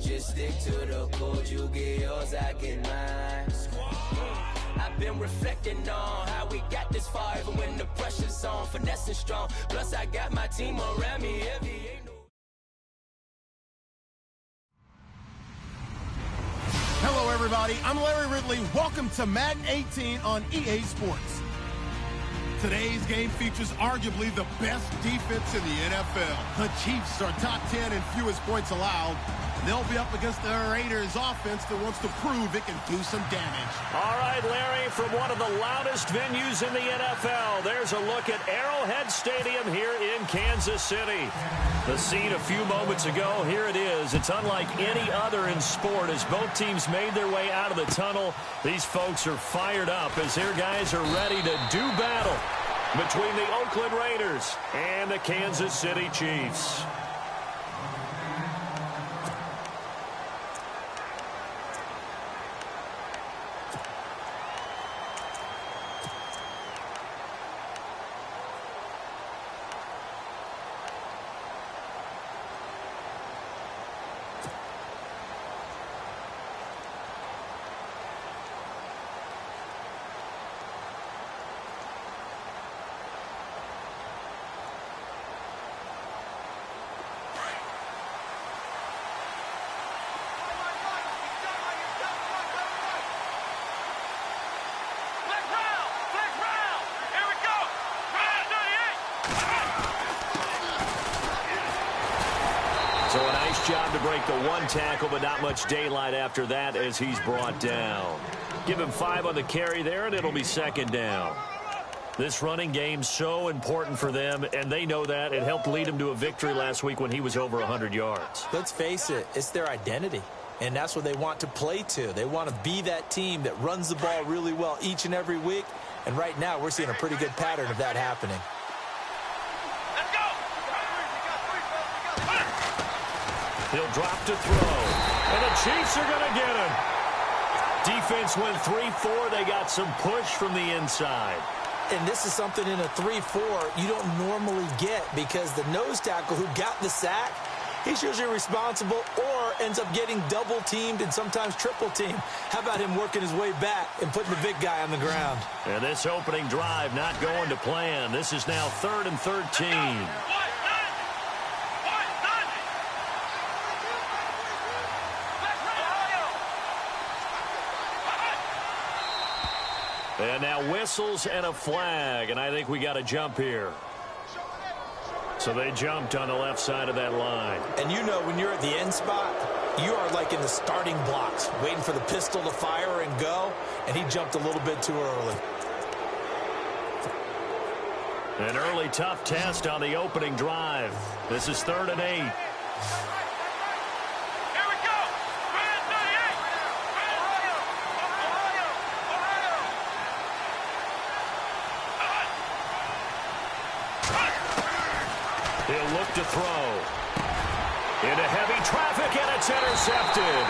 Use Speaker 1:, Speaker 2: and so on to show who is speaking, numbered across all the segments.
Speaker 1: just stick to the code. You get yours, I get mine. I've been reflecting on how we got this far, even when the pressure's on, finessing strong. Plus I got my team around me, heavy, ain't no...
Speaker 2: Hello, everybody. I'm Larry Ridley. Welcome to Madden 18 on EA Sports. Today's game features arguably the best defense in the NFL. The Chiefs are top 10 in fewest points allowed. They'll be up against the Raiders offense that wants to prove it can do some damage.
Speaker 3: All right, Larry, from one of the loudest venues in the NFL, there's a look at Arrowhead Stadium here in Kansas City. The scene a few moments ago, here it is. It's unlike any other in sport as both teams made their way out of the tunnel. These folks are fired up as their guys are ready to do battle between the Oakland Raiders and the Kansas City Chiefs. So a nice job to break the one tackle, but not much daylight after that as he's brought down. Give him 5 on the carry there, and it'll be second down. This running game's so important for them, and they know that. It helped lead them to a victory last week when he was over 100 yards.
Speaker 4: Let's face it, it's their identity, and that's what they want to play to. They want to be that team that runs the ball really well each and every week, and right now we're seeing a pretty good pattern of that happening.
Speaker 3: He'll drop to throw, and the Chiefs are going to get him. Defense went 3-4. They got some push from the inside.
Speaker 4: And this is something in a 3-4 you don't normally get because the nose tackle who got the sack, he's usually responsible or ends up getting double-teamed and sometimes triple-teamed. How about him working his way back and putting the big guy on the ground?
Speaker 3: And this opening drive not going to plan. This is now 3rd and 13. And now whistles and a flag, and I think we got a jump here. So they jumped on the left side of that line.
Speaker 4: And you know when you're at the end spot, you are like in the starting blocks, waiting for the pistol to fire and go, and he jumped a little bit too early.
Speaker 3: An early tough test on the opening drive. This is 3rd and 8. He'll look to throw. Into heavy traffic, and it's intercepted.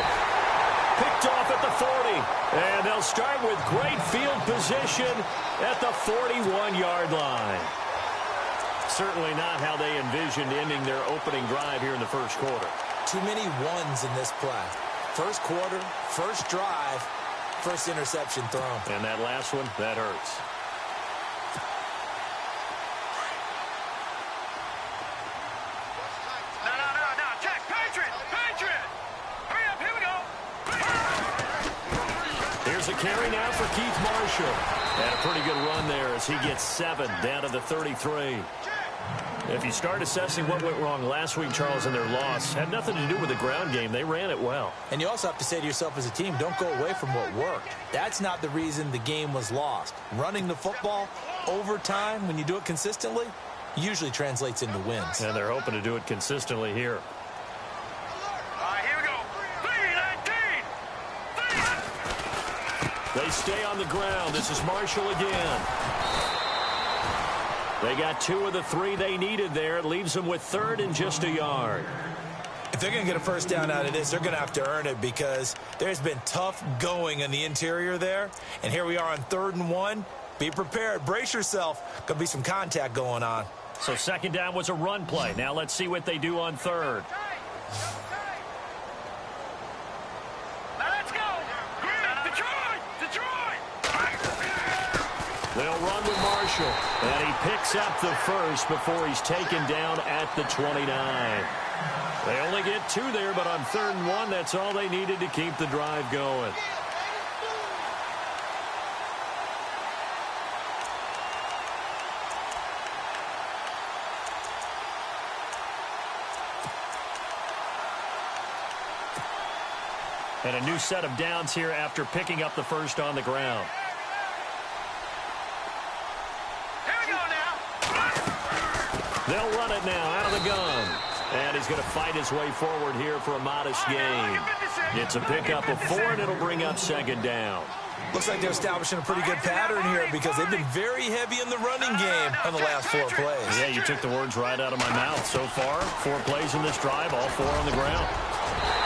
Speaker 3: Picked off at the 40. And they'll start with great field position at the 41-yard line. Certainly not how they envisioned ending their opening drive here in the first quarter.
Speaker 4: Too many ones in this play. First quarter, first drive, first interception thrown.
Speaker 3: And that last one, that hurts. Carry now for Keith Marshall. And a pretty good run there as he gets 7 down to the 33. If you start assessing what went wrong last week, Charles, in their loss, had nothing to do with the ground game. They ran it well.
Speaker 4: And you also have to say to yourself as a team, don't go away from what worked. That's not the reason the game was lost. Running the football over time, when you do it consistently, usually translates into wins.
Speaker 3: And they're hoping to do it consistently here. They stay on the ground. This is Marshall again. They got 2 of the 3 they needed there. It leaves them with 3rd and just a yard.
Speaker 4: If they're going to get a first down out of this, they're going to have to earn it because there's been tough going in the interior there. And here we are on 3rd and 1. Be prepared. Brace yourself. Going to be some contact going on.
Speaker 3: So second down was a run play. Now let's see what they do on 3rd.
Speaker 4: Marshall.
Speaker 3: And he picks up the first before he's taken down at the 29. They only get 2 there, but on 3rd and 1, that's all they needed to keep the drive going. And a new set of downs here after picking up the first on the ground.
Speaker 5: Here we go now.
Speaker 3: They'll run it now out of the gun. And he's going to fight his way forward here for a modest gain. It's a pickup of 4, and it'll bring up 2nd down.
Speaker 4: Looks like they're establishing a pretty good pattern here because they've been very heavy in the running game on the last 4 plays.
Speaker 3: Yeah, you took the words right out of my mouth. So far, 4 plays in this drive, all 4 on the ground.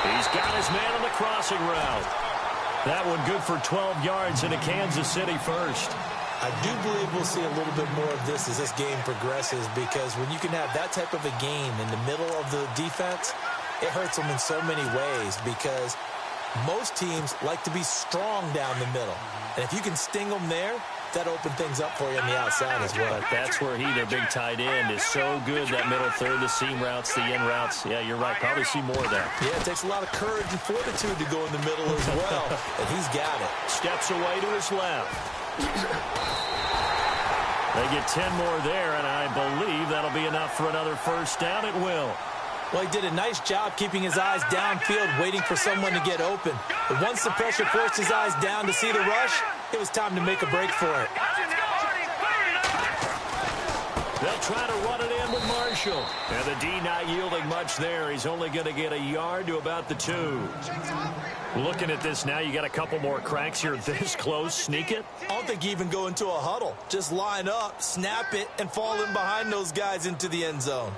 Speaker 3: He's got his man on the crossing route. That one good for 12 yards into Kansas City first.
Speaker 4: I do believe we'll see a little bit more of this as this game progresses because when you can have that type of a gain in the middle of the defense, it hurts them in so many ways because most teams like to be strong down the middle. And if you can sting them there, that opens things up for you on the outside as well.
Speaker 3: But that's where their big tight end, is so good, that middle third, the seam routes, the in routes. Yeah, you're right. Probably see more of that.
Speaker 4: Yeah, it takes a lot of courage and fortitude to go in the middle as well. And he's got it.
Speaker 3: Steps away to his left. They get 10 more there, and I believe that'll be enough for another first down. It will.
Speaker 4: Well, he did a nice job keeping his eyes downfield, waiting for someone to get open. But once the pressure forced his eyes down to see the rush, it was time to make a break for it.
Speaker 3: They'll try to run it in with Marshall. And the D not yielding much there. He's only going to get a yard to about the 2. Looking at this now, you got a couple more cracks here this close. Sneak it?
Speaker 4: I don't think you even go into a huddle. Just line up, snap it, and fall in behind those guys into the end zone.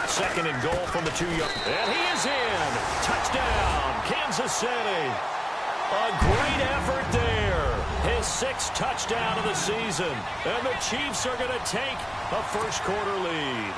Speaker 3: Second and goal from the 2-yard. And he is in. Touchdown, Kansas City. A great effort there. His 6th touchdown of the season. And the Chiefs are going to take a first-quarter lead.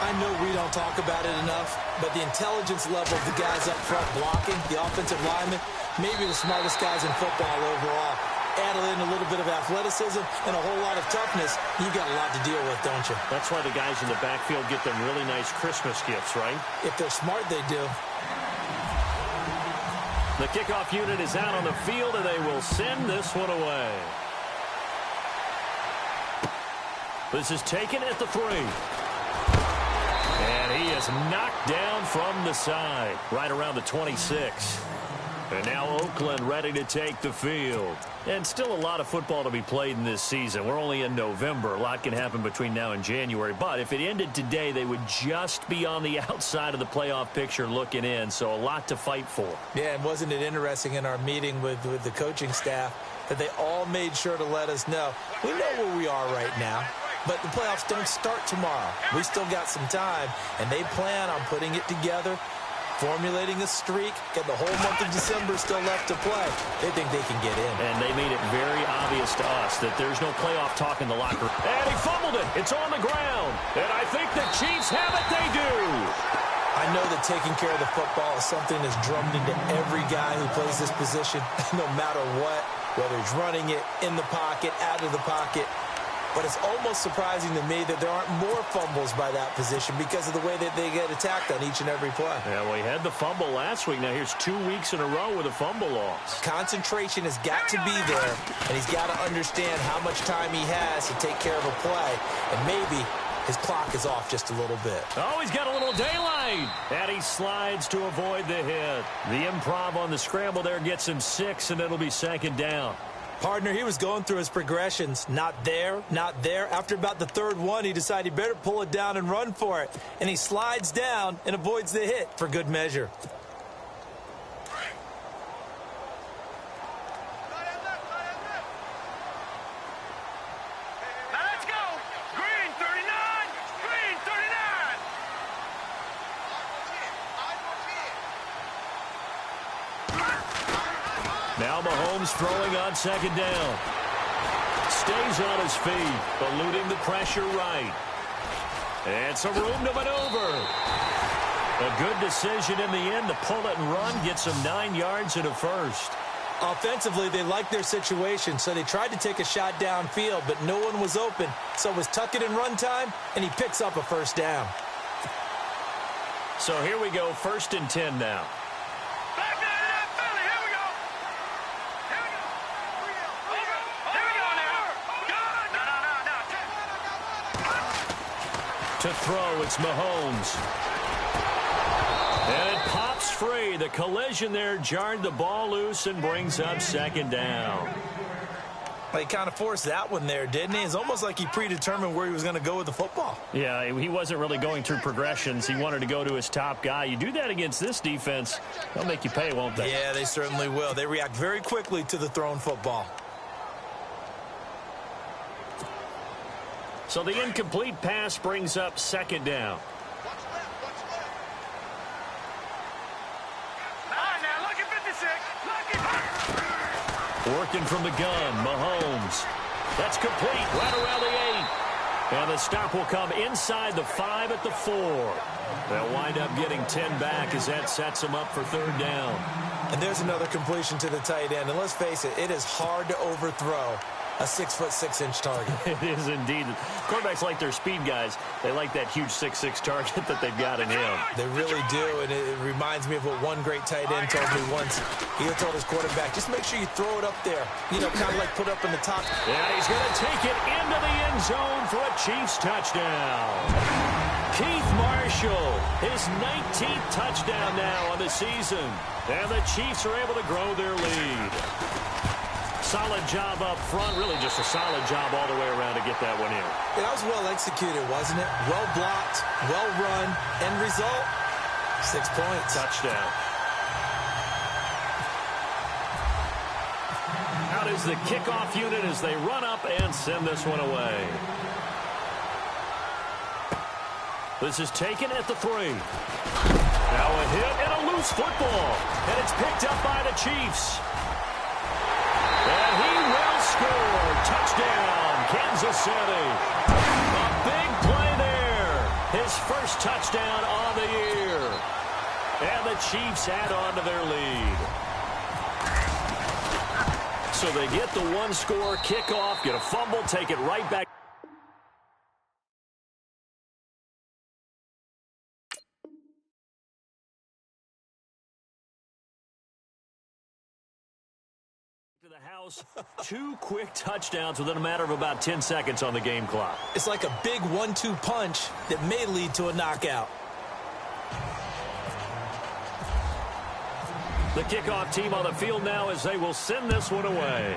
Speaker 4: I know we don't talk about it enough, but the intelligence level of the guys up front blocking, the offensive linemen, maybe the smartest guys in football overall. Add in a little bit of athleticism and a whole lot of toughness, you've got a lot to deal with, don't you?
Speaker 3: That's why the guys in the backfield get them really nice Christmas gifts, right?
Speaker 4: If they're smart, they do.
Speaker 3: The kickoff unit is out on the field, and they will send this one away. This is taken at the 3. And he is knocked down from the side, right around the 26. And now Oakland ready to take the field. And still a lot of football to be played in this season. We're only in November. A lot can happen between now and January. But if it ended today, they would just be on the outside of the playoff picture looking in. So a lot to fight for.
Speaker 4: Yeah, and wasn't it interesting in our meeting with the coaching staff that they all made sure to let us know, we know where we are right now. But the playoffs don't start tomorrow. We still got some time, and they plan on putting it together, formulating a streak, get the whole month of December still left to play. They think they can get in.
Speaker 3: And they made it very obvious to us that there's no playoff talk in the locker room. And he fumbled it. It's on the ground. And I think the Chiefs have it. They do.
Speaker 4: I know that taking care of the football is something that's drummed into every guy who plays this position, no matter what, whether he's running it, in the pocket, out of the pocket. But it's almost surprising to me that there aren't more fumbles by that position because of the way that they get attacked on each and every play.
Speaker 3: Yeah, well, he had the fumble last week. Now here's 2 weeks in a row with a fumble loss.
Speaker 4: Concentration has got to be there, and he's got to understand how much time he has to take care of a play. And maybe his clock is off just a little bit.
Speaker 3: Oh, he's got a little daylight. And he slides to avoid the hit. The improv on the scramble there gets him 6, and it'll be 2nd down.
Speaker 4: Partner, he was going through his progressions. Not there, not there. After about the 3rd one, he decided he better pull it down and run for it. And he slides down and avoids the hit for good measure.
Speaker 5: Now let's go. Green 39. Green 39.
Speaker 3: Now Mahomes throwing on 2nd down. Stays on his feet, eluding the pressure right. And some room to maneuver. A good decision in the end to pull it and run, gets him 9 yards and a first.
Speaker 4: Offensively, they liked their situation, so they tried to take a shot downfield, but no one was open. So it was tuck it and run time, and he picks up a first down.
Speaker 3: So here we go, 1st and 10 now.
Speaker 5: Back to that Philly. Here we go. Here we go. Here we go now. Good. No.
Speaker 3: To throw, it's Mahomes. And it pops free. The collision there jarred the ball loose and brings up 2nd down.
Speaker 4: He kind of forced that one there, didn't he? It's almost like he predetermined where he was going to go with the football.
Speaker 3: Yeah, he wasn't really going through progressions. He wanted to go to his top guy. You do that against this defense, they'll make you pay, won't they?
Speaker 4: Yeah, they certainly will. They react very quickly to the thrown football.
Speaker 3: So the incomplete pass brings up 2nd down. Working from the gun, Mahomes. That's complete, right around the 8. And the stop will come inside the 5 at the 4. They'll wind up getting 10 back as that sets them up for 3rd down.
Speaker 4: And there's another completion to the tight end. And let's face it, it is hard to overthrow a 6'6" target.
Speaker 3: It is indeed. Quarterbacks like their speed guys. They like that huge 6'6" target that they've got in him.
Speaker 4: They really do, and it reminds me of what one great tight end told me once. He told his quarterback, just make sure you throw it up there. You know, kind of like put up in the top.
Speaker 3: Yeah, he's going to take it into the end zone for a Chiefs touchdown. Keith Marshall, his 19th touchdown now on the season. And the Chiefs are able to grow their lead. Solid job up front, really just a solid job all the way around to get that one in.
Speaker 4: Yeah, that was well executed, wasn't it? Well blocked, well run, end result, 6 points.
Speaker 3: Touchdown. Out is the kickoff unit as they run up and send this one away. This is taken at the 3. Now a hit and a loose football. And it's picked up by the Chiefs. And he will score. Touchdown, Kansas City. A big play there. His first touchdown on the year. And the Chiefs add on to their lead. So they get the 1-score kickoff, get a fumble, take it right back. The house, 2 quick touchdowns within a matter of about 10 seconds on the game clock.
Speaker 4: It's like a big 1-2 punch that may lead to a knockout.
Speaker 3: The kickoff team on the field now as they will send this one away.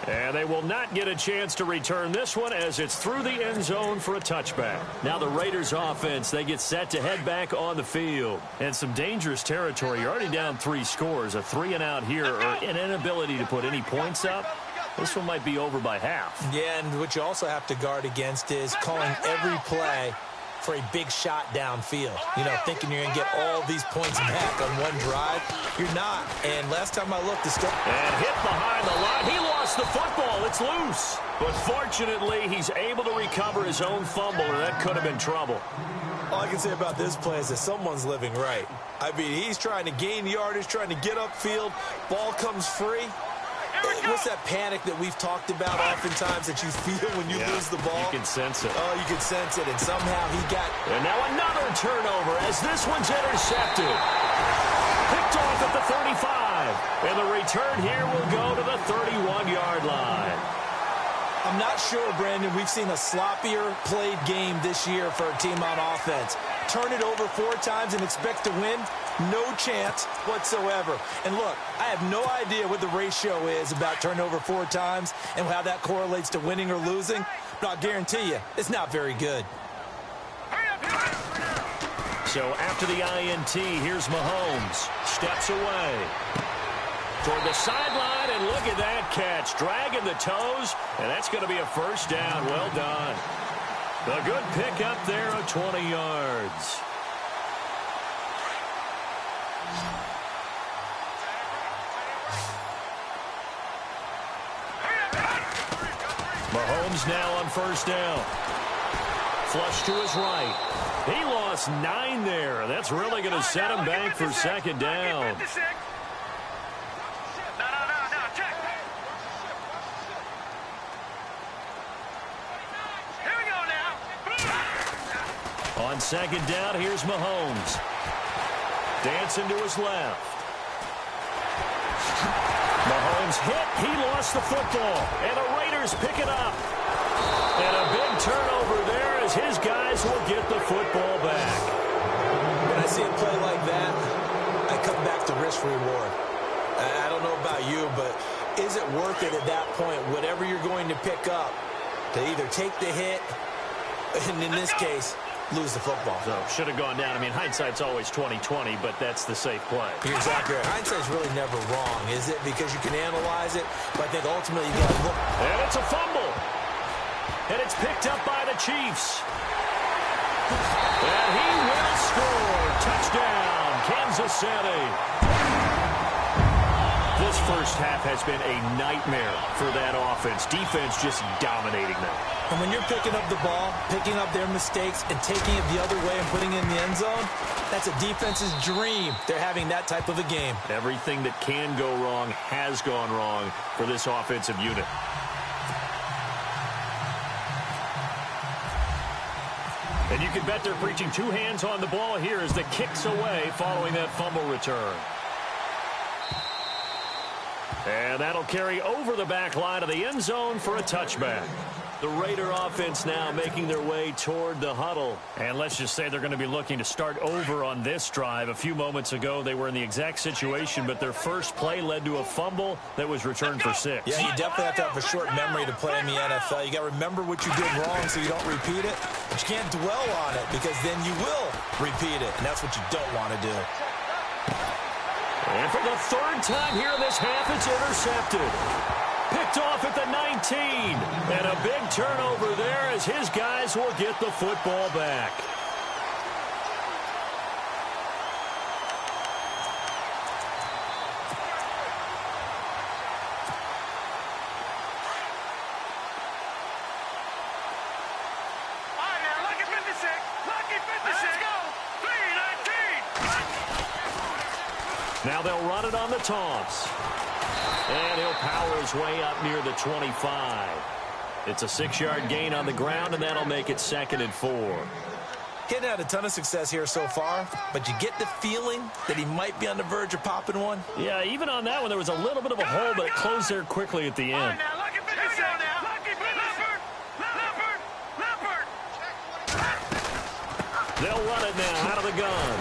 Speaker 3: And they will not get a chance to return this one as it's through the end zone for a touchback. Now the Raiders offense, they get set to head back on the field. And some dangerous territory. You're already down 3 scores. A 3-and-out here or an inability to put any points up. This one might be over by half.
Speaker 4: Yeah, and what you also have to guard against is calling every play for a big shot downfield. You know, thinking you're going to get all these points back on one drive. You're not. And last time I looked,
Speaker 3: and hit behind the line. He lost the football. It's loose. But fortunately, he's able to recover his own fumble, or that could have been trouble.
Speaker 4: All I can say about this play is that someone's living right. I mean, he's trying to gain yardage, trying to get upfield. Ball comes free. What's that panic that we've talked about oftentimes that you feel when you lose the ball?
Speaker 3: You can sense it.
Speaker 4: Oh, you can sense it, and somehow he got...
Speaker 3: And now another turnover as this one's intercepted. Picked off at the 35. And the return here will go to the 31-yard line.
Speaker 4: I'm not sure, Brandon, we've seen a sloppier played game this year for a team on offense. Turn it over 4 times and expect to win? No chance whatsoever. And look, I have no idea what the ratio is about turnover 4 times and how that correlates to winning or losing, but I'll guarantee you, it's not very good.
Speaker 3: So after the INT, here's Mahomes. Steps away. Toward the sideline, and look at that catch. Dragging the toes, and that's going to be a first down. Well done. A good pick up there of 20 yards. Mahomes now on first down. Flush to his right. He lost 9 there. That's really going to set him back for second down. On second down, here's Mahomes. Dancing to his left. Mahomes hit. He lost the football. And the Raiders pick it up. And a big turnover there as his guys will get the football back.
Speaker 4: When I see a play like that, I come back to risk reward. I don't know about you, but is it worth it at that point, whatever you're going to pick up, to either take the hit, and in this case, lose the football?
Speaker 3: So should have gone down. I mean, hindsight's always 20/20, but that's the safe play.
Speaker 4: You're exactly right. Hindsight's really never wrong, is it? Because you can analyze it, but I think ultimately you got to look.
Speaker 3: And it's a fumble. And it's picked up by the Chiefs. And he will score. Touchdown, Kansas City. This first half has been a nightmare for that offense. Defense just dominating them.
Speaker 4: And when you're picking up the ball, picking up their mistakes, and taking it the other way and putting it in the end zone, that's a defense's dream. They're having that type of a game.
Speaker 3: Everything that can go wrong has gone wrong for this offensive unit. And you can bet they're preaching 2 hands on the ball here as the kick's away following that fumble return. And that'll carry over the back line of the end zone for a touchback. The Raider offense now making their way toward the huddle. And let's just say they're going to be looking to start over on this drive. A few moments ago, they were in the exact situation, but their first play led to a fumble that was returned for 6.
Speaker 4: Yeah, you definitely have to have a short memory to play in the NFL. You got to remember what you did wrong so you don't repeat it. But you can't dwell on it because then you will repeat it, and that's what you don't want to do.
Speaker 3: And for the 3rd time here in this half, it's intercepted. Picked off at the 19. And a big turnover there as his guys will get the football back.
Speaker 5: All right, now, lucky 56. Lucky 56. Let's go. 3-19.
Speaker 3: Now they'll run it on the toss. And he'll power his way up near the 25. It's a 6-yard gain on the ground, and that'll make it 2nd and 4.
Speaker 4: He hadn't had a ton of success here so far, but you get the feeling that he might be on the verge of popping one.
Speaker 3: Yeah, even on that one, there was a little bit of a hole, but it closed there quickly at the
Speaker 5: All right,
Speaker 3: end.
Speaker 5: now, lucky 56 now. Lucky 56. Leopard.
Speaker 3: They'll run it now out of the gun.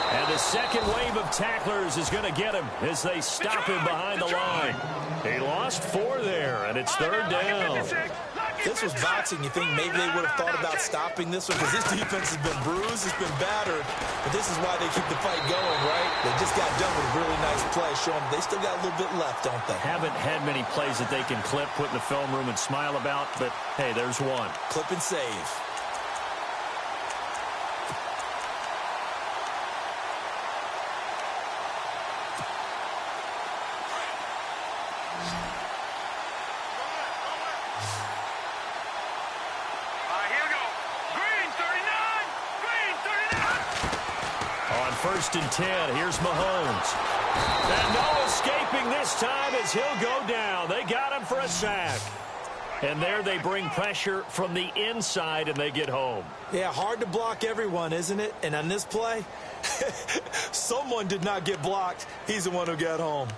Speaker 3: And the second wave of tacklers is going to get him as they stop him behind the line. He lost 4 there, and it's 3rd down.
Speaker 4: This was boxing. You think maybe they would have thought about stopping this one because this defense has been bruised, it's been battered, but this is why they keep the fight going, right? They just got done with a really nice play, showing they still got a little bit left, don't they?
Speaker 3: Haven't had many plays that they can clip, put in the film room, and smile about, but hey, there's one.
Speaker 4: Clip and save.
Speaker 3: On 1st and 10, here's Mahomes. And no escaping this time as he'll go down. They got him for a sack. And there they bring pressure from the inside, and they get home.
Speaker 4: Yeah, hard to block everyone, isn't it? And on this play, someone did not get blocked. He's the one who got home.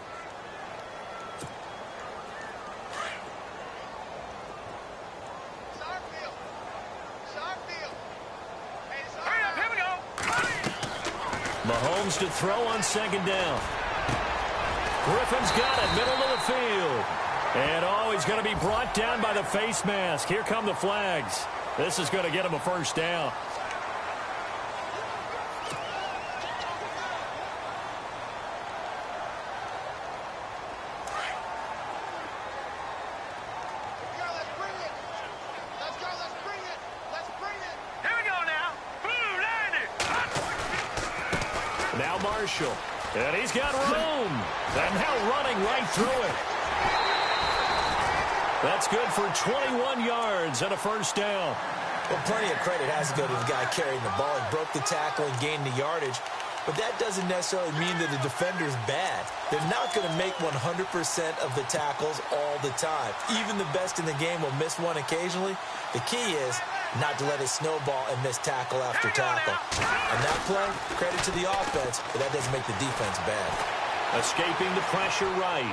Speaker 3: Mahomes to throw on 2nd down. Griffin's got it, middle of the field. And he's going to be brought down by the face mask. Here come the flags. This is going to get him a 1st down. Marshall. And he's got room. And now running right through it. That's good for 21 yards and a first down.
Speaker 4: Well, plenty of credit has to go to the guy carrying the ball. He broke the tackle and gained the yardage. But that doesn't necessarily mean that the defender's bad. They're not going to make 100% of the tackles all the time. Even the best in the game will miss one occasionally. The key is not to let it snowball and miss tackle after tackle. On that play, credit to the offense, but that doesn't make the defense bad.
Speaker 3: Escaping the pressure right.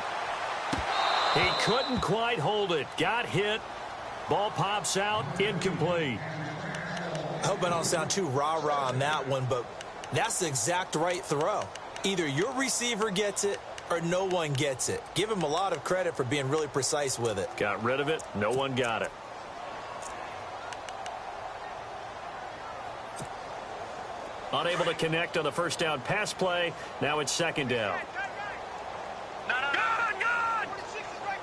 Speaker 3: He couldn't quite hold it. Got hit. Ball pops out. Incomplete.
Speaker 4: I hope I don't sound too rah-rah on that one, but that's the exact right throw. Either your receiver gets it or no one gets it. Give him a lot of credit for being really precise with it.
Speaker 3: Got rid of it. No one got it. Unable to connect on the first down pass play. Now it's second down.
Speaker 5: Good.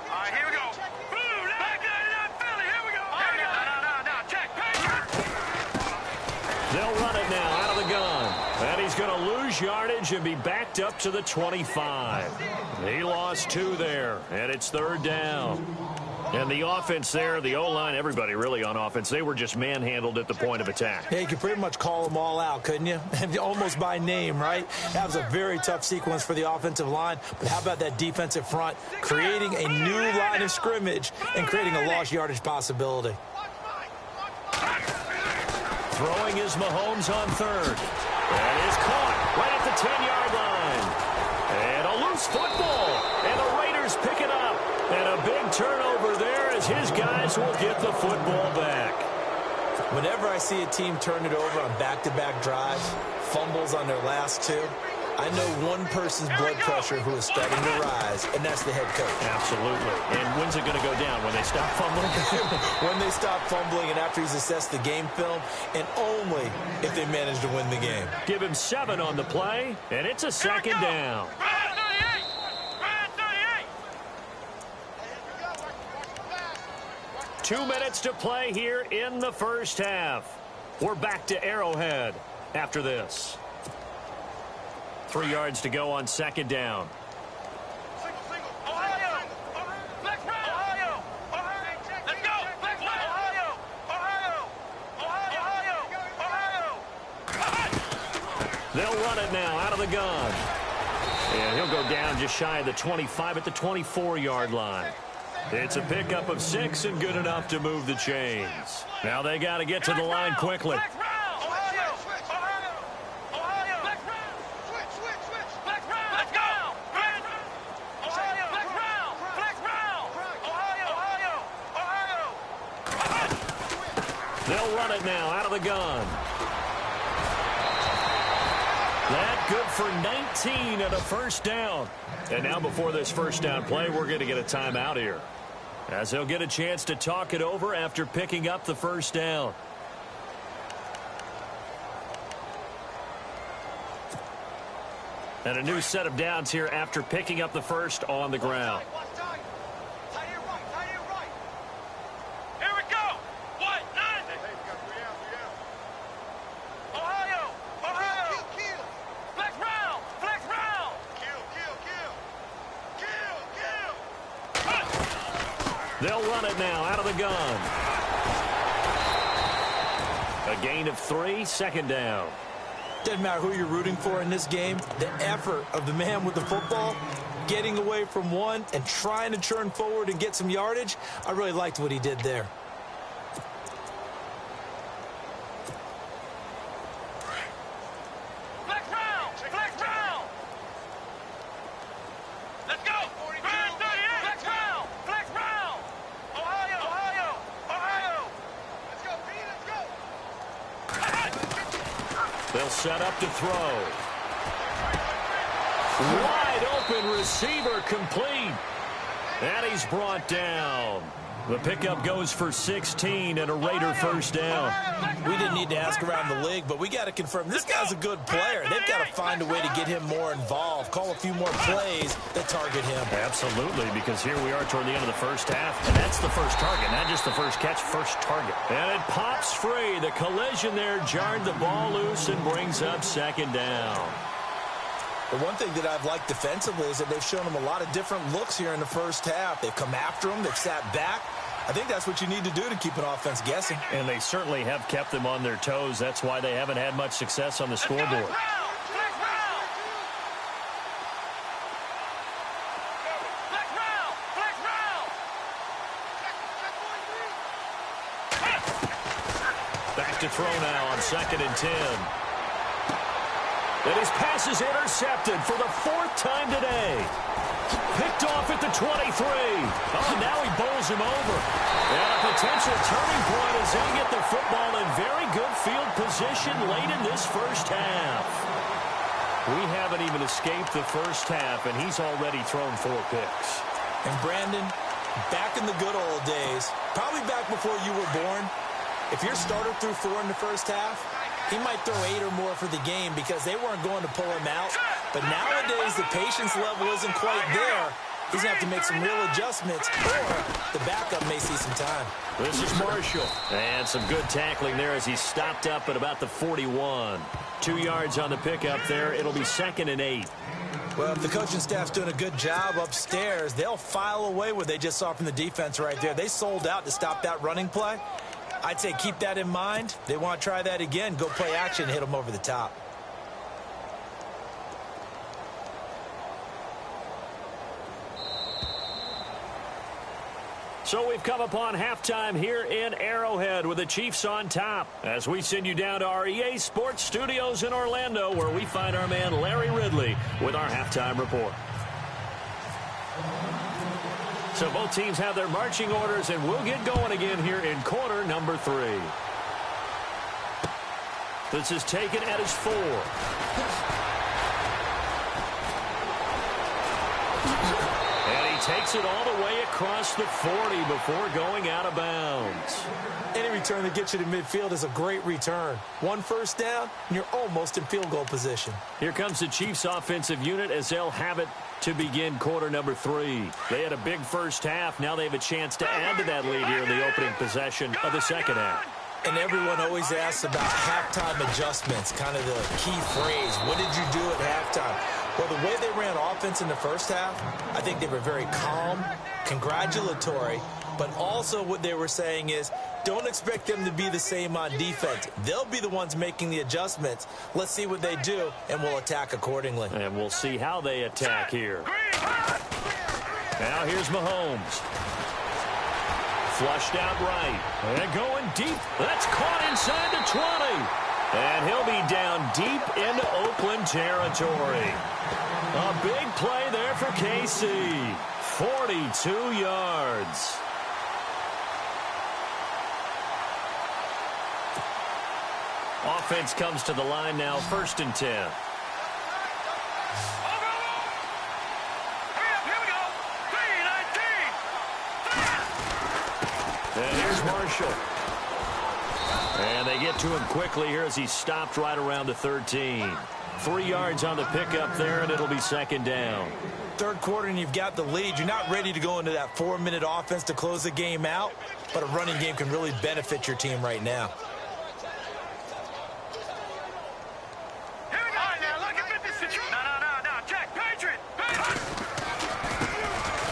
Speaker 5: All right, here we go. Boom, back in Philly. Here we go. No, check.
Speaker 3: They'll run it now out of the gun. And he's going to lose yardage and be backed up to the 25. He lost 2 there, and it's third down. And the offense there, the O-line, everybody really on offense, they were just manhandled at the point of attack.
Speaker 4: Yeah, you could pretty much call them all out, couldn't you? Almost by name, right? That was a very tough sequence for the offensive line. But how about that defensive front creating a new line of scrimmage and creating a lost yardage possibility?
Speaker 3: Throwing is Mahomes on third. That is caught right at the 10-yard line. And a loose football. And the Raiders pick it up. And a big turnover there as his guys will get the football back.
Speaker 4: Whenever I see a team turn it over on back-to-back drives, fumbles on their last 2, I know one person's blood pressure who is starting to rise, and that's the head coach.
Speaker 3: Absolutely. And when's it going to go down? When they stop fumbling?
Speaker 4: When they stop fumbling and after he's assessed the game film, and only if they manage to win the game.
Speaker 3: Give him 7 on the play, and it's a second down. 2 minutes to play here in the first half. We're back to Arrowhead after this. 3 yards to go on second down.
Speaker 5: Ohio. Let's go. Ohio. Let's go. Ohio.
Speaker 3: They'll run it now out of the gun. And he'll go down just shy of the 25 at the 24-yard line. It's a pickup of 6 and good enough to move the chains. Now they got to get to the line quickly. They'll run it now out of the gun. That good for 19 and a first down. And now before this first down play, we're going to get a timeout here, as they'll get a chance to talk it over after picking up the first down. And a new set of downs here after picking up the first on the ground.
Speaker 5: Here we go. What? 9. Ohio. Flex round.
Speaker 3: They'll run it now out of the gun. A gain of 3, second down.
Speaker 4: Doesn't matter who you're rooting for in this game. The effort of the man with the football, getting away from one and trying to turn forward and get some yardage, I really liked what he did there.
Speaker 5: Flex round. Let's go. 38. Flex round. Ohio. Let's go, Pete.
Speaker 3: They'll set up to throw. Wide open receiver complete. And he's brought down. The pickup goes for 16 and a Raider first down.
Speaker 4: We didn't need to ask around the league, but we got to confirm this guy's a good player. They've got to find a way to get him more involved, call a few more plays that target him.
Speaker 3: Absolutely, because here we are toward the end of the first half, and that's the first target, not just the first catch, first target. And it pops free. The collision there jarred the ball loose and brings up second down.
Speaker 4: The one thing that I've liked defensively is that they've shown them a lot of different looks here in the first half. They've come after them. They've sat back. I think that's what you need to do to keep an offense guessing.
Speaker 3: And they certainly have kept them on their toes. That's why they haven't had much success on the scoreboard. Back to throw now on 2nd and 10. And his pass is intercepted for the 4th time today. Picked off at the 23. Oh, now he bowls him over. And a potential turning point as they get the football in very good field position late in this first half. We haven't even escaped the first half, and he's already thrown 4 picks.
Speaker 4: And Brandon, back in the good old days, probably back before you were born, if your starter threw 4 in the first half, he might throw 8 or more for the game because they weren't going to pull him out. But nowadays, the patience level isn't quite there. He's going to have to make some real adjustments, or the backup may see some time.
Speaker 3: This is Marshall. And some good tackling there as he stopped up at about the 41. 2 yards on the pickup there. It'll be 2nd and 8.
Speaker 4: Well, if the coaching staff's doing a good job upstairs, they'll file away what they just saw from the defense right there. They sold out to stop that running play. I'd say keep that in mind. They want to try that again. Go play action, hit them over the top.
Speaker 3: So we've come upon halftime here in Arrowhead with the Chiefs on top as we send you down to our EA Sports Studios in Orlando where we find our man Larry Ridley with our halftime report. So both teams have their marching orders, and we'll get going again here in quarter number 3. This is taken at his 4. And he takes it all the way across the 40 before going out of bounds.
Speaker 4: Any return that gets you to midfield is a great return. 1 first down, and you're almost in field goal position.
Speaker 3: Here comes the Chiefs offensive unit as they'll have it to begin quarter number 3. They had a big first half. Now they have a chance to add to that lead here in the opening possession of the second half.
Speaker 4: And everyone always asks about halftime adjustments, kind of the key phrase. What did you do at halftime? Well, the way they ran offense in the first half, I think they were very calm, congratulatory, but also what they were saying is don't expect them to be the same on defense. They'll be the ones making the adjustments. Let's see what they do, and we'll attack accordingly.
Speaker 3: And we'll see how they attack here. Now here's Mahomes. Flushed out right. And going deep. That's caught inside the 20. And he'll be down deep into Oakland territory. A big play there for KC. 42 yards. Offense comes to the line now, 1st and 10.
Speaker 5: Here we go. 3-19.
Speaker 3: And here's Marshall. And they get to him quickly here as he stopped right around the 13. 3 yards on the pickup there, and it'll be 2nd down.
Speaker 4: Third quarter, and you've got the lead. You're not ready to go into that 4-minute offense to close the game out, but a running game can really benefit your team right now.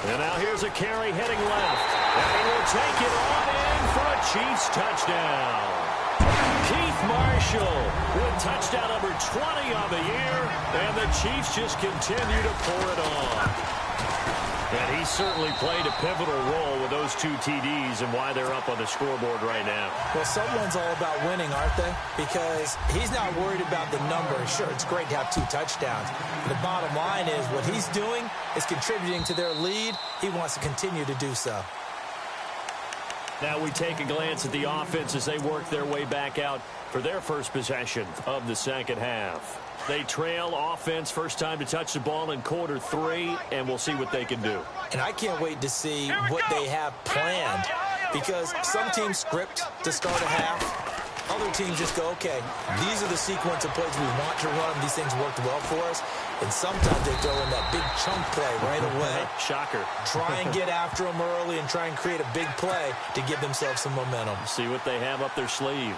Speaker 3: And now here's a carry heading left. And he will take it on in for a Chiefs touchdown. Keith Marshall with touchdown number 20 on the year. And the Chiefs just continue to pour it on. And he certainly played a pivotal role with those 2 TDs and why they're up on the scoreboard right now.
Speaker 4: Well, someone's all about winning, aren't they? Because he's not worried about the numbers. Sure, it's great to have 2 touchdowns. The bottom line is what he's doing is contributing to their lead. He wants to continue to do so.
Speaker 3: Now we take a glance at the offense as they work their way back out for their first possession of the second half. They trail offense, first time to touch the ball in quarter 3, and we'll see what they can do.
Speaker 4: And I can't wait to see what they have planned, because some teams script to start a half. Other teams just go, okay, these are the sequence of plays we want to run. These things worked well for us. And sometimes they throw in that big chunk play right away.
Speaker 3: Shocker.
Speaker 4: Try and get after them early and try and create a big play to give themselves some momentum.
Speaker 3: See what they have up their sleeve.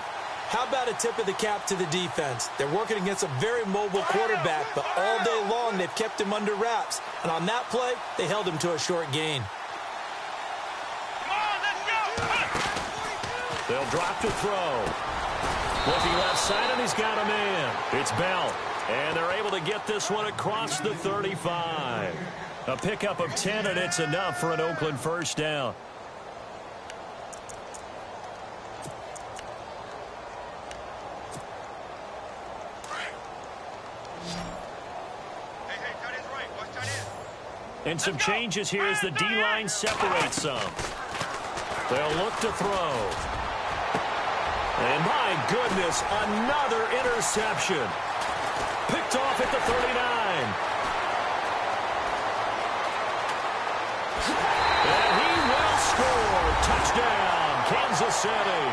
Speaker 4: How about a tip of the cap to the defense? They're working against a very mobile quarterback, but all day long they've kept him under wraps. And on that play, they held him to a short gain.
Speaker 5: Come on, let's go!
Speaker 3: They'll drop to throw. Looking left side, and he's got a man. It's Bell. And they're able to get this one across the 35. A pickup of 10, and it's enough for an Oakland first down.
Speaker 5: Hey, tight end's right. Watch tight end.
Speaker 3: And some changes here as the D-line separates some. They'll look to throw. And my goodness, another interception. Picked off at the 39. And he will score. Touchdown, Kansas City.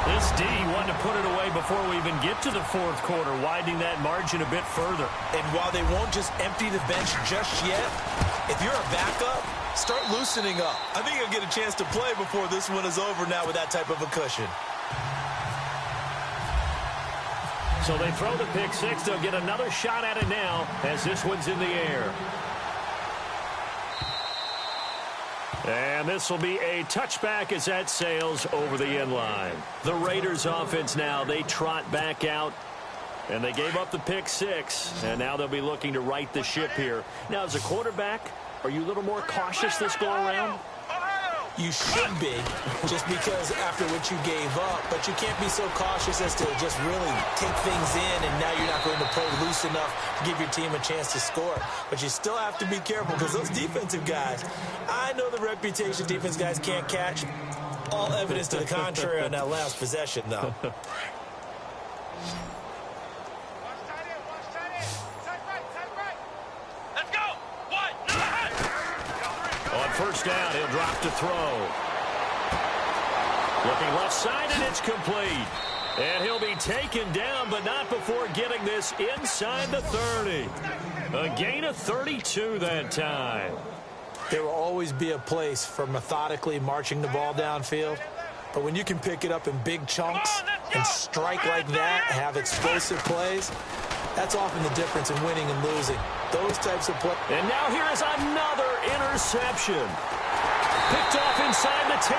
Speaker 3: This D wanted to put it away before we even get to the fourth quarter, widening that margin a bit further.
Speaker 4: And while they won't just empty the bench just yet, if you're a backup, start loosening up. I think you'll get a chance to play before this one is over now with that type of a cushion.
Speaker 3: So they throw the pick six. They'll get another shot at it now as this one's in the air. And this will be a touchback as that sails over the end line. The Raiders offense now, they trot back out. And they gave up the pick six. And now they'll be looking to right the ship here. Now, as a quarterback, are you a little more cautious this go around?
Speaker 4: You should be, just because after what you gave up, but you can't be so cautious as to just really take things in, and now you're not going to play loose enough to give your team a chance to score. But you still have to be careful, because those defensive guys, I know the reputation defense guys can't catch. All evidence to the contrary on that last possession, though.
Speaker 3: First down, he'll drop to throw. Looking left side, and it's complete. And he'll be taken down, but not before getting this inside the 30. A gain of 32 that time.
Speaker 4: There will always be a place for methodically marching the ball downfield. But when you can pick it up in big chunks and strike like that, have explosive plays, that's often the difference in winning and losing. Those types of plays.
Speaker 3: And now here is another interception. Picked off inside the 10.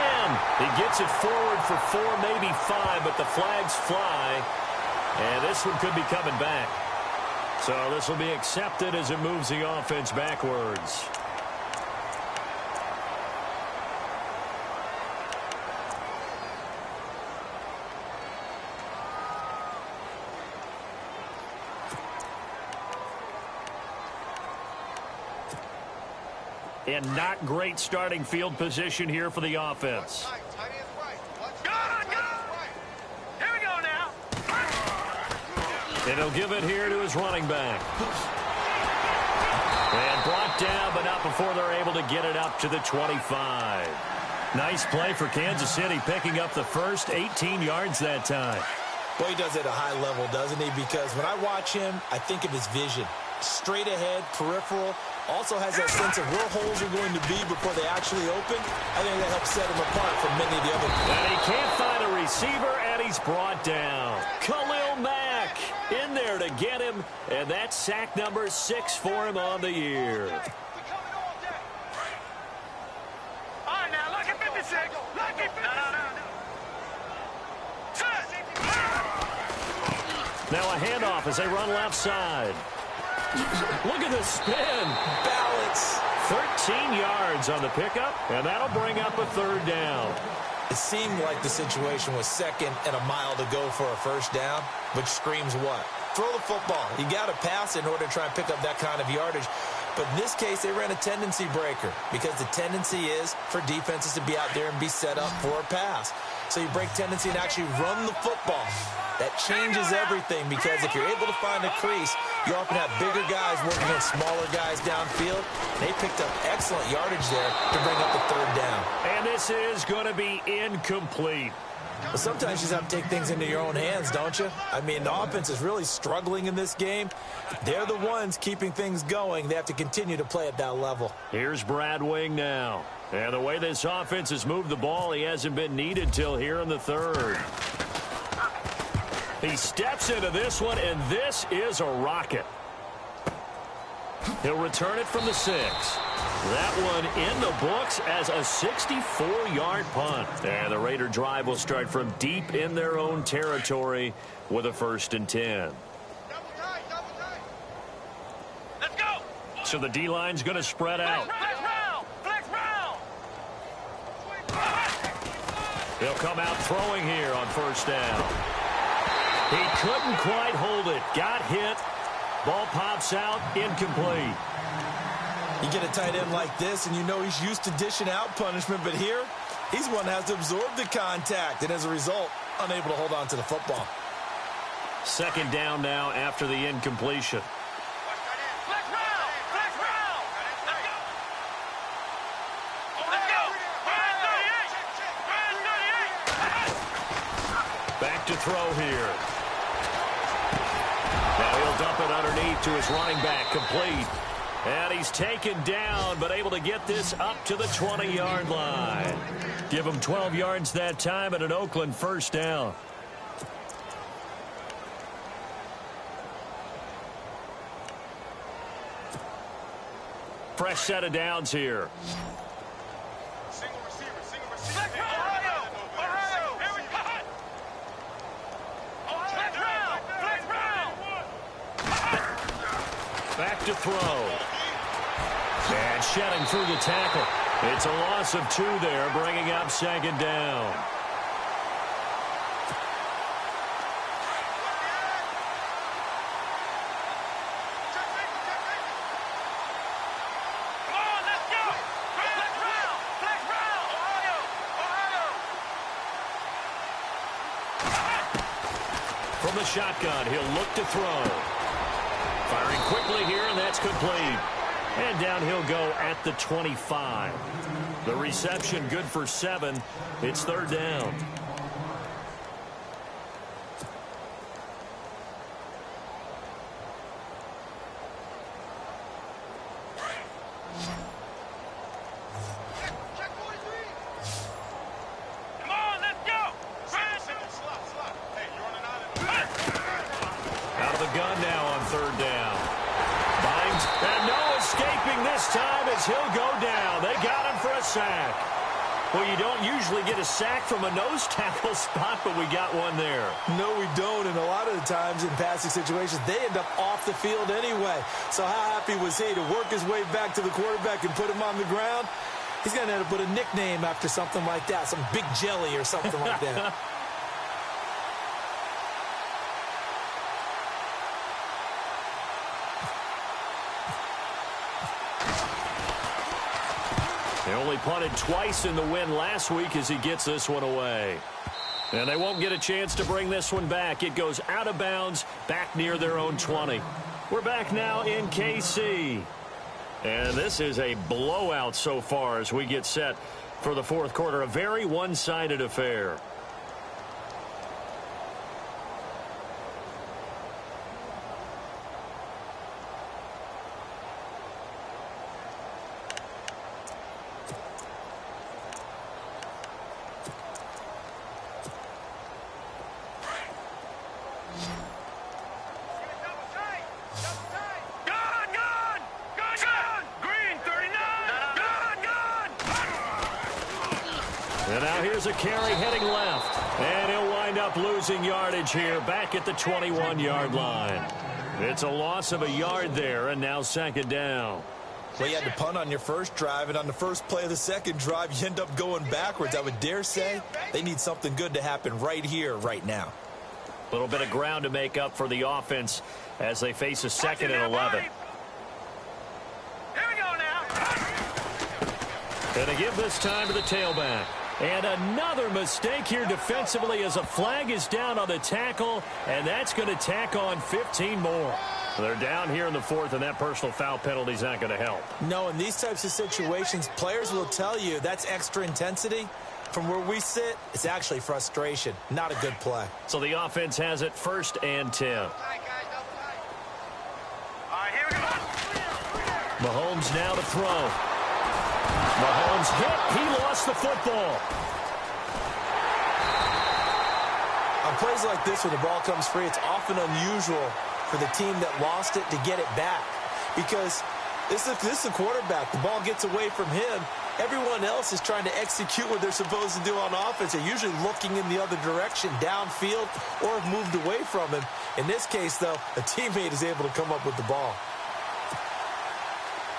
Speaker 3: He gets it forward for 4, maybe 5, but the flags fly. And this one could be coming back. So this will be accepted as it moves the offense backwards. And not great starting field position here for the offense.
Speaker 5: Here we go now.
Speaker 3: And he'll give it here to his running back. And brought down, but not before they're able to get it up to the 25. Nice play for Kansas City, picking up the first 18 yards that time.
Speaker 4: Boy, he does it at a high level, doesn't he? Because when I watch him, I think of his vision. Straight ahead, peripheral. Also has that sense of where holes are going to be before they actually open. I think that helps set him apart from many of the other.
Speaker 3: And he can't find a receiver, and he's brought down. Khalil Mack in there to get him, and that's sack number 6 for him on the year.
Speaker 5: All right, now, look at 56. Look at 56.
Speaker 3: Now a handoff as they run left side. Look at the spin.
Speaker 4: Balance.
Speaker 3: 13 yards on the pickup, and that'll bring up a third down.
Speaker 4: It seemed like the situation was second and a mile to go for a first down, which screams what? Throw the football. You got to pass in order to try and pick up that kind of yardage. But in this case, they ran a tendency breaker because the tendency is for defenses to be out there and be set up for a pass. So you break tendency and actually run the football. That changes everything because if you're able to find a crease, You often have bigger guys working against smaller guys downfield. They picked up excellent yardage there to bring up the third down.
Speaker 3: And this is going to be incomplete.
Speaker 4: But sometimes you just have to take things into your own hands, don't you? I mean, the offense is really struggling in this game. They're the ones keeping things going. They have to continue to play at that level.
Speaker 3: Here's Brad Wing now. And the way this offense has moved the ball, he hasn't been needed till here in the third. He steps into this one, and this is a rocket. He'll return it from the 6. That one in the books as a 64-yard punt. And the Raider drive will start from deep in their own territory with a 1st and 10.
Speaker 5: Let's go.
Speaker 3: So the D-line's going to spread out.
Speaker 5: Flex round. Flex round.
Speaker 3: He'll come out throwing here on 1st down. He couldn't quite hold it. Got hit. Ball pops out. Incomplete.
Speaker 4: You get a tight end like this, and you know he's used to dishing out punishment, but here, he's one that has to absorb the contact, and as a result, unable to hold on to the football.
Speaker 3: 2nd down now after the incompletion.
Speaker 5: Flex round. Flex round. Let's go. Let's go. Brand 38.
Speaker 3: Back to throw here. Now he'll dump it underneath to his running back, complete. And he's taken down, but able to get this up to the 20-yard line. Give him 12 yards that time and an Oakland 1st down. Fresh set of downs here.
Speaker 5: Single receiver. Ohio. Here we go. Flex round. Flex round.
Speaker 3: Back to throw. And shedding through the tackle. It's a loss of 2 there, bringing up 2nd down.
Speaker 5: Come on, let's go. Flex round. Flex round. Ohio.
Speaker 3: From the shotgun, he'll look to throw. Firing quickly here, and that's complete. And down he'll go at the 25. The reception good for 7. It's 3rd down.
Speaker 5: Come on, let's go. Slot. Hey, you're on an island.
Speaker 3: Out of the gun now on 3rd down. Binds, and no escaping this time as he'll go down. They got him for a sack. Well, you don't usually get a sack from a nose tackle spot, but we got one there.
Speaker 4: No, we don't, and a lot of the times in passing situations, they end up off the field anyway. So how happy was he to work his way back to the quarterback and put him on the ground? He's going to end up with a nickname after something like that, some Big Jelly or something like that.
Speaker 3: They only punted twice in the win last week as he gets this one away. And they won't get a chance to bring this one back. It goes out of bounds back near their own 20. We're back now in KC. And this is a blowout so far as we get set for the 4th quarter. A very one-sided affair. And now here's a carry heading left. And he'll wind up losing yardage here back at the 21-yard line. It's a loss of a yard there, and now 2nd down.
Speaker 4: Well, you had to punt on your first drive, and on the first play of the second drive, you end up going backwards. I would dare say they need something good to happen right here, right now.
Speaker 3: A little bit of ground to make up for the offense as they face a 2nd and 11.
Speaker 5: Here we go now.
Speaker 3: And they give this time to the tailback. And another mistake here defensively as a flag is down on the tackle, and that's going to tack on 15 more. They're down here in the fourth, and that personal foul penalty is not going to help.
Speaker 4: No, in these types of situations, players will tell you that's extra intensity. From where we sit, it's actually frustration. Not a good play.
Speaker 3: So the offense has it 1st and 10.
Speaker 5: All right, here we go.
Speaker 3: Mahomes now to throw. Mahomes hit. He lost the football.
Speaker 4: On plays like this, when the ball comes free, it's often unusual for the team that lost it to get it back. Because this is a quarterback. The ball gets away from him. Everyone else is trying to execute what they're supposed to do on offense. They're usually looking in the other direction, downfield, or have moved away from him. In this case, though, a teammate is able to come up with the ball.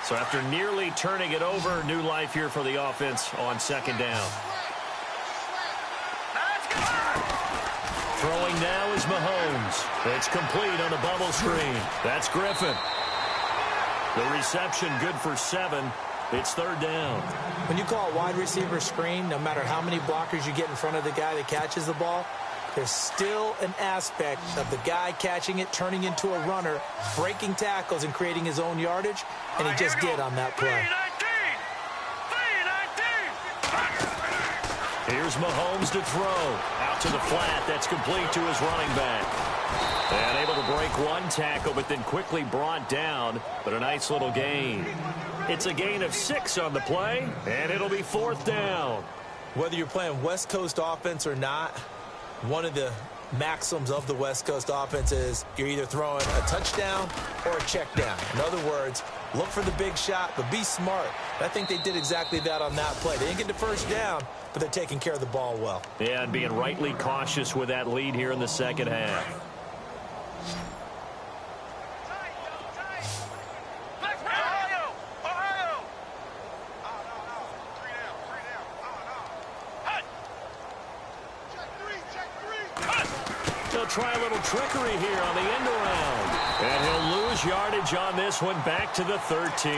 Speaker 3: So after nearly turning it over, new life here for the offense on 2nd down. Throwing now is Mahomes. It's complete on the bubble screen. That's Griffin. The reception good for 7. It's 3rd down.
Speaker 4: When you call a wide receiver screen, no matter how many blockers you get in front of the guy that catches the ball, there's still an aspect of the guy catching it, turning into a runner, breaking tackles and creating his own yardage, and he just did on that play.
Speaker 3: Here's Mahomes to throw. Out to the flat. That's complete to his running back. And able to break one tackle, but then quickly brought down. But a nice little gain. It's a gain of 6 on the play, and it'll be 4th down.
Speaker 4: Whether you're playing West Coast offense or not, one of the maxims of the West Coast offense is you're either throwing a touchdown or a check down. In other words, look for the big shot, but be smart. And I think they did exactly that on that play. They didn't get the 1st down, but they're taking care of the ball well.
Speaker 3: Yeah, and being rightly cautious with that lead here in the 2nd half. Try a little trickery here on the end around. And he'll lose yardage on this one, back to the 13.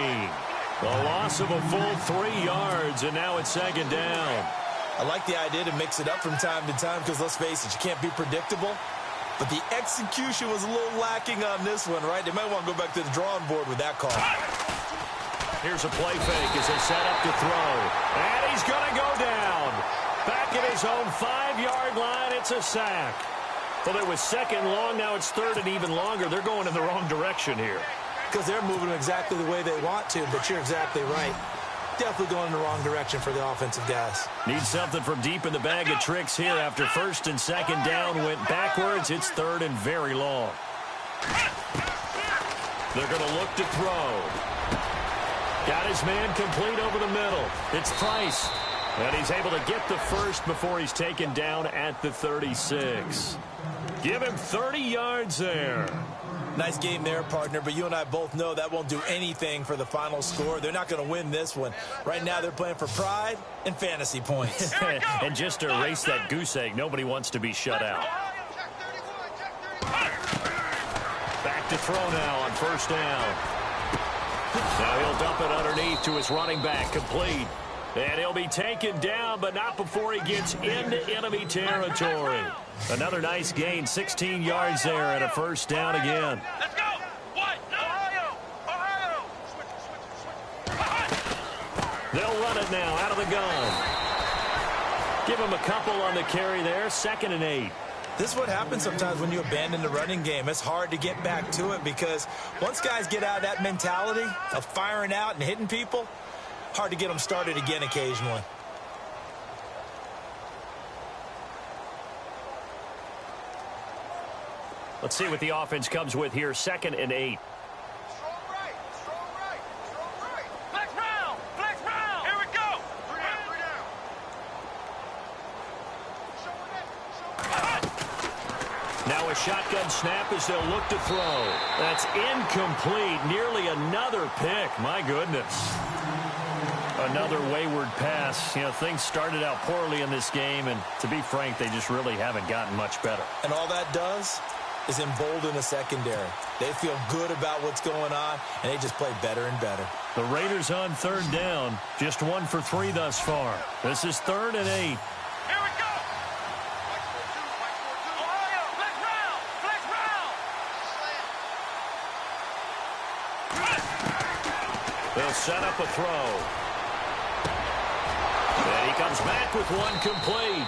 Speaker 3: The loss of a full 3 yards, and now it's 2nd down.
Speaker 4: I like the idea to mix it up from time to time because, let's face it, you can't be predictable. But the execution was a little lacking on this one, right? They might want to go back to the drawing board with that call.
Speaker 3: Here's a play fake as they set up to throw. And he's going to go down. Back at his own 5-yard line, it's a sack. Well, it was 2nd long. Now it's 3rd and even longer. They're going in the wrong direction here.
Speaker 4: Because they're moving exactly the way they want to, but you're exactly right. Definitely going in the wrong direction for the offensive guys.
Speaker 3: Need something from deep in the bag of tricks here after 1st and 2nd down went backwards. It's 3rd and very long. They're going to look to throw. Got his man complete over the middle. It's Price. And he's able to get the 1st before he's taken down at the 36. Give him 30 yards there.
Speaker 4: Nice game there, partner, but you and I both know that won't do anything for the final score. They're not going to win this one. Right now they're playing for pride and fantasy points.
Speaker 3: And just to erase that goose egg, nobody wants to be shut out. Back to throw now on 1st down. Now he'll dump it underneath to his running back, complete. And he'll be taken down, but not before he gets into enemy territory. Another nice gain, 16 yards there, and a 1st down again.
Speaker 5: Let's go. What? Ohio.
Speaker 3: They'll run it now out of the gun. Give him a couple on the carry there, 2nd and 8.
Speaker 4: This is what happens sometimes when you abandon the running game. It's hard to get back to it because once guys get out of that mentality of firing out and hitting people, hard to get them started again occasionally.
Speaker 3: Let's see what the offense comes with here, 2nd and 8.
Speaker 5: Strong right. Flex round. Here we go. 3 down.
Speaker 3: Now a shotgun snap as they'll look to throw. That's incomplete. Nearly another pick. My goodness. Another wayward pass. You know, things started out poorly in this game, and to be frank, they just really haven't gotten much better.
Speaker 4: And all that does is embolden the secondary. They feel good about what's going on, and they just play better and better.
Speaker 3: The Raiders on 3rd down. Just 1 for 3 thus far. This is 3rd and 8.
Speaker 5: Here we go. Ohio, flex round.
Speaker 3: set up a throw. And he comes back with one complete.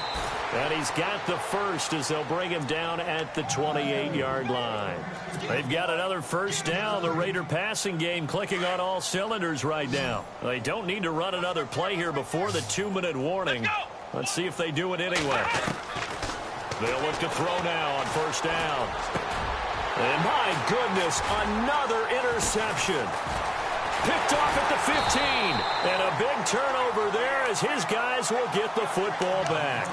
Speaker 3: And he's got the first as they'll bring him down at the 28-yard line. They've got another first down. The Raider passing game clicking on all cylinders right now. They don't need to run another play here before the 2-minute warning. Let's see if they do it anyway. They'll look to throw now on first down. And my goodness, another interception. Picked off at the 15. And a big turnover there as his guys will get the football back.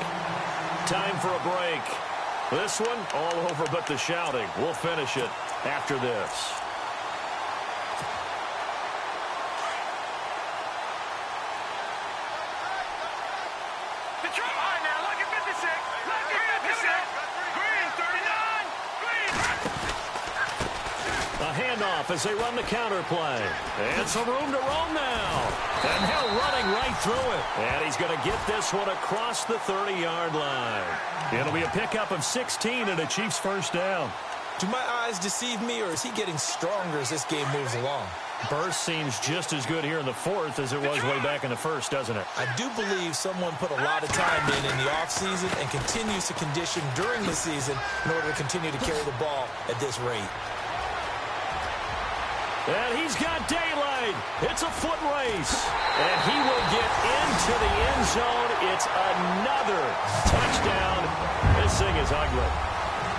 Speaker 3: Time for a break. This one all over but the shouting. We'll finish it after this.
Speaker 5: Control high now. Look at 56. Look at 56. Green, 39. Green.
Speaker 3: A handoff as they run the counter play. And some room to roam now. And they're running right through it. And he's going to get this one across the 30-yard line. It'll be a pickup of 16 and a Chiefs first down.
Speaker 4: Do my eyes deceive me, or is he getting stronger as this game moves along?
Speaker 3: Burst seems just as good here in the fourth as it was way back in the first, doesn't it?
Speaker 4: I do believe someone put a lot of time in the offseason and continues to condition during the season in order to continue to carry the ball at this rate.
Speaker 3: And he's got daylight. It's a foot race. And he will get into the end zone. It's another touchdown. This thing is ugly.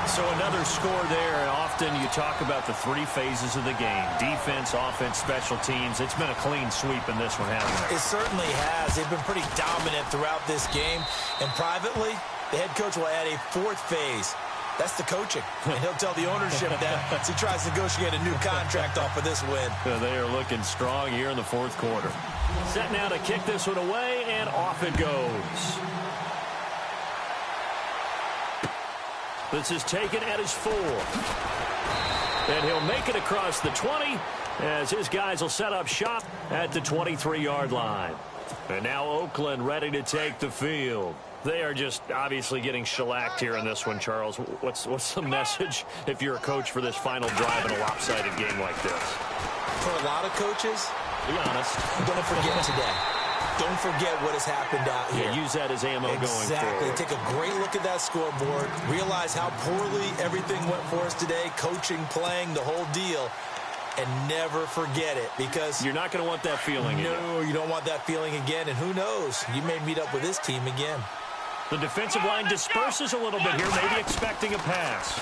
Speaker 3: So another score there. And often you talk about the three phases of the game. Defense, offense, special teams. It's been a clean sweep in this one, hasn't it?
Speaker 4: It certainly has. They've been pretty dominant throughout this game. And privately, the head coach will add a fourth phase. That's the coaching. And he'll tell the ownership that as he tries to negotiate a new contract off of this win.
Speaker 3: They are looking strong here in the fourth quarter. Set now to kick this one away, and off it goes. This is taken at his 4. And he'll make it across the 20 as his guys will set up shop at the 23-yard line. And now Oakland ready to take the field. They are just obviously getting shellacked here in this one, Charles. What's the message if you're a coach for this final drive in a lopsided game like this?
Speaker 4: For a lot of coaches,
Speaker 3: be honest.
Speaker 4: Don't forget today. Don't forget what has happened out here.
Speaker 3: Yeah, use that as ammo going forward.
Speaker 4: Exactly. Take a great look at that scoreboard. Realize how poorly everything went for us today. Coaching, playing, the whole deal. And never forget it, because
Speaker 3: you're not going to want that feeling again.
Speaker 4: No, you don't want that feeling again. And who knows? You may meet up with this team again.
Speaker 3: The defensive line disperses a little bit here, maybe expecting a pass.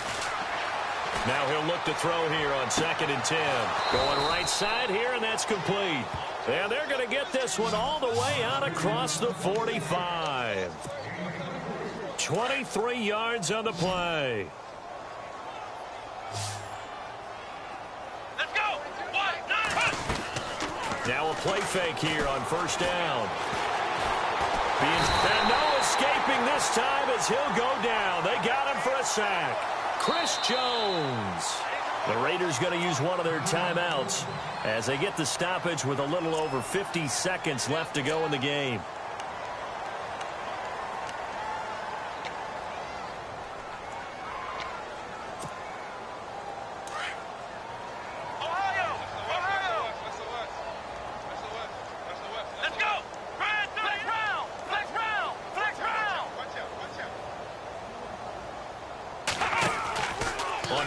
Speaker 3: Now he'll look to throw here on 2nd and 10. Going right side here, and that's complete. And they're going to get this one all the way out across the 45. 23 yards on the play.
Speaker 5: Let's go. 1, 9,
Speaker 3: now a play fake here on first down. And no escaping this time as he'll go down. They got him for a sack. Chris Jones. The Raiders going to use one of their timeouts as they get the stoppage with a little over 50 seconds left to go in the game.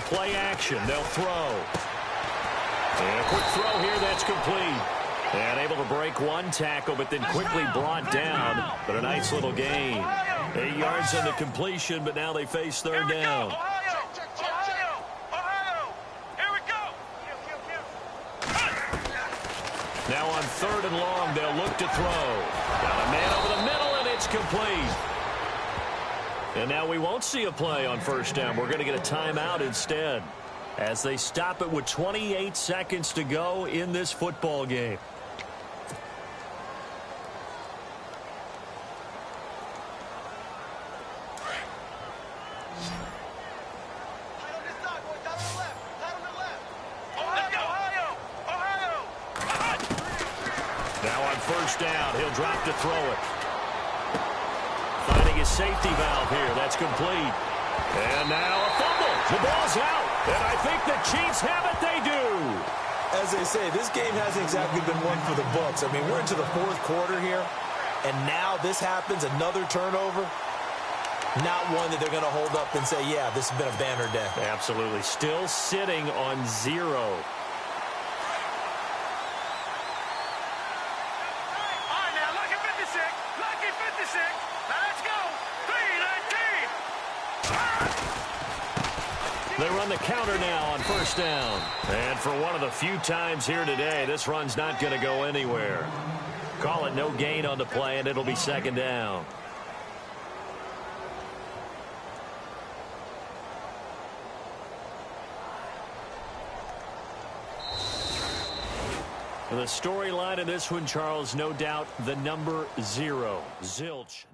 Speaker 3: Play action, they'll throw. And a quick throw here, that's complete. And able to break one tackle, but then quickly brought down. But a nice little gain. 8 yards on the completion, but now they face third down. Now on 3rd and long, they'll look to throw. Got a man over the middle, and it's complete. And now we won't see a play on first down. We're going to get a timeout instead as they stop it with 28 seconds to go in this football game. Now on first down, he'll drop to throw it. Finding his safety valve here. That's complete. And now a fumble. The ball's out. And I think the Chiefs have it. They do.
Speaker 4: As as they say, this game hasn't exactly been one for the books. I mean, we're into the fourth quarter here, and now this happens, another turnover. Not one that they're going to hold up and say, yeah, this has been a banner day.
Speaker 3: Absolutely. Still sitting on 0.
Speaker 5: All right, now, lucky 56. Lucky 56. Now, let's go. 3-19.
Speaker 3: They run the counter now on first down. And for one of the few times here today, this run's not going to go anywhere. Call it no gain on the play, and it'll be second down. The storyline of this one, Charles, no doubt the number 0. Zilch.